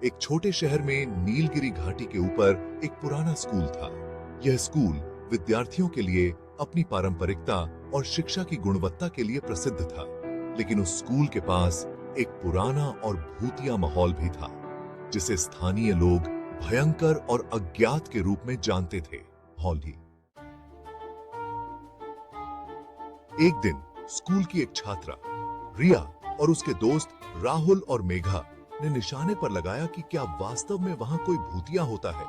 एक छोटे शहर में नीलगिरी घाटी के ऊपर एक पुराना स्कूल था। यह स्कूल विद्यार्थियों के लिए अपनी पारंपरिकता और शिक्षा की गुणवत्ता के लिए प्रसिद्ध था, लेकिन उस स्कूल के पास एक पुराना और भूतिया माहौल भी था, जिसे स्थानीय लोग भयंकर और अज्ञात के रूप में जानते थे। हॉली। एक दिन स्कूल की एक छात्रा रिया और उसके दोस्त राहुल और मेघा ने निशाने पर लगाया कि क्या वास्तव में वहां कोई भूतिया होता है।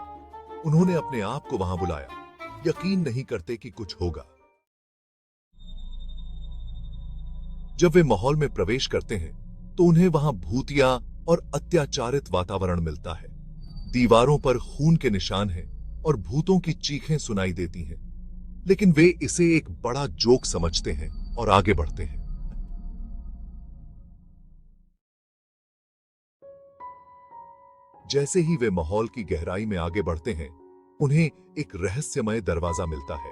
उन्होंने अपने आप को वहां बुलाया, यकीन नहीं करते कि कुछ होगा। जब वे माहौल में प्रवेश करते हैं तो उन्हें वहां भूतिया और अत्याचारित वातावरण मिलता है। दीवारों पर खून के निशान हैं और भूतों की चीखें सुनाई देती हैं, लेकिन वे इसे एक बड़ा जोक समझते हैं और आगे बढ़ते हैं। जैसे ही वे माहौल की गहराई में आगे बढ़ते हैं, उन्हें एक रहस्यमय दरवाजा मिलता है।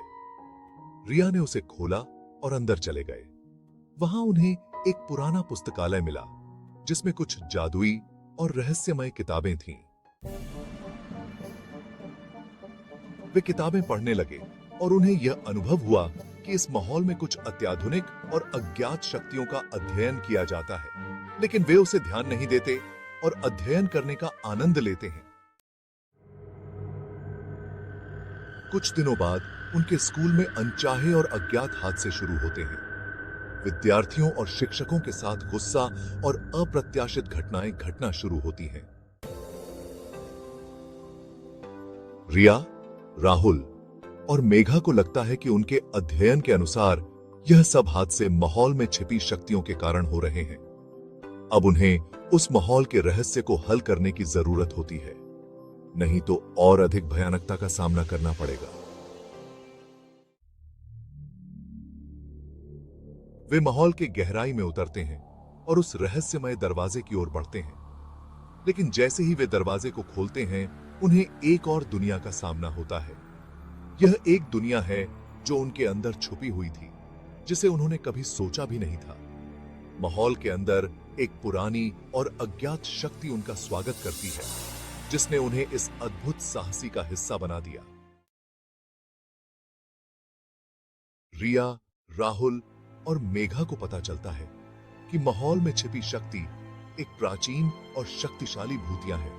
रिया ने उसे खोला और अंदर चले गए। वहां उन्हें एक पुराना पुस्तकालय मिला, जिसमें कुछ जादुई और रहस्यमय किताबें थीं। वे किताबें पढ़ने लगे और उन्हें यह अनुभव हुआ कि इस माहौल में कुछ अत्याधुनिक और अज्ञात शक्तियों का अध्ययन किया जाता है, लेकिन वे उसे ध्यान नहीं देते और अध्ययन करने का आनंद लेते हैं। कुछ दिनों बाद उनके स्कूल में अनचाहे और अज्ञात हादसे शुरू होते हैं। विद्यार्थियों और शिक्षकों के साथ गुस्सा और अप्रत्याशित घटनाएं घटना शुरू होती हैं। रिया, राहुल और मेघा को लगता है कि उनके अध्ययन के अनुसार यह सब हादसे माहौल में छिपी शक्तियों के कारण हो रहे हैं। अब उन्हें उस माहौल के रहस्य को हल करने की जरूरत होती है, नहीं तो और अधिक भयानकता का सामना करना पड़ेगा। वे माहौल के गहराई में उतरते हैं और उस रहस्यमय दरवाजे की ओर बढ़ते हैं, लेकिन जैसे ही वे दरवाजे को खोलते हैं, उन्हें एक और दुनिया का सामना होता है। यह एक दुनिया है जो उनके अंदर छुपी हुई थी, जिसे उन्होंने कभी सोचा भी नहीं था। माहौल के अंदर एक पुरानी और अज्ञात शक्ति उनका स्वागत करती है, जिसने उन्हें इस अद्भुत साहसी का हिस्सा बना दिया। रिया, राहुल और मेघा को पता चलता है कि माहौल में छिपी शक्ति एक प्राचीन और शक्तिशाली भूतिया है,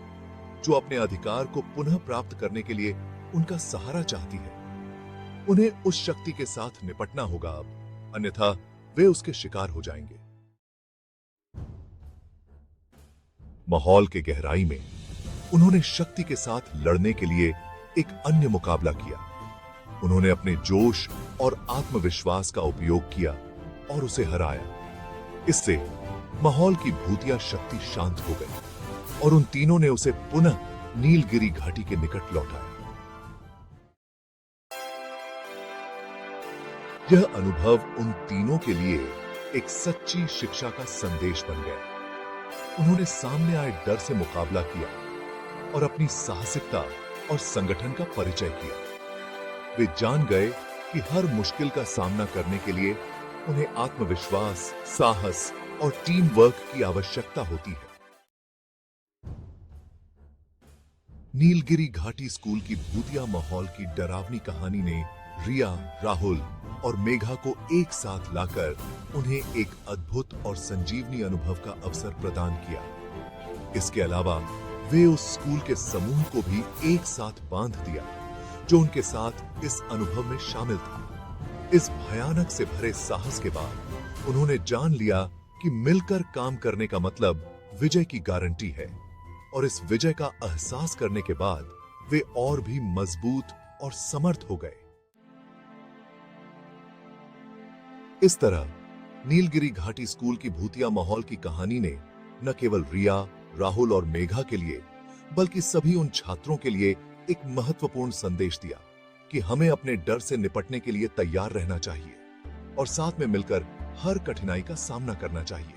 जो अपने अधिकार को पुनः प्राप्त करने के लिए उनका सहारा चाहती है। उन्हें उस शक्ति के साथ निपटना होगा अब, अन्यथा वे उसके शिकार हो जाएंगे। माहौल के गहराई में उन्होंने शक्ति के साथ लड़ने के लिए एक अन्य मुकाबला किया। उन्होंने अपने जोश और आत्मविश्वास का उपयोग किया और उसे हराया। इससे माहौल की भूतिया शक्ति शांत हो गई और उन तीनों ने उसे पुनः नीलगिरी घाटी के निकट लौटाया। यह अनुभव उन तीनों के लिए एक सच्ची शिक्षा का संदेश बन गया। उन्होंने सामने आए डर से मुकाबला किया और अपनी साहसिकता और संगठन का परिचय किया। वे जान गए कि हर मुश्किल का सामना करने के लिए उन्हें आत्मविश्वास, साहस और टीम वर्क की आवश्यकता होती है। नीलगिरी घाटी स्कूल की भूतिया माहौल की डरावनी कहानी ने रिया, राहुल और मेघा को एक साथ लाकर उन्हें एक अद्भुत और संजीवनी अनुभव का अवसर प्रदान किया। इसके अलावा वे उस स्कूल के समूह को भी एक साथ बांध दिया, जो उनके साथ इस अनुभव में शामिल था। इस भयानक से भरे साहस के बाद उन्होंने जान लिया कि मिलकर काम करने का मतलब विजय की गारंटी है, और इस विजय का एहसास करने के बाद वे और भी मजबूत और समर्थ हो गए। इस तरह नीलगिरी घाटी स्कूल की भूतिया माहौल की कहानी ने न केवल रिया, राहुल और मेघा के लिए, बल्कि सभी उन छात्रों के लिए एक महत्वपूर्ण संदेश दिया कि हमें अपने डर से निपटने के लिए तैयार रहना चाहिए और साथ में मिलकर हर कठिनाई का सामना करना चाहिए।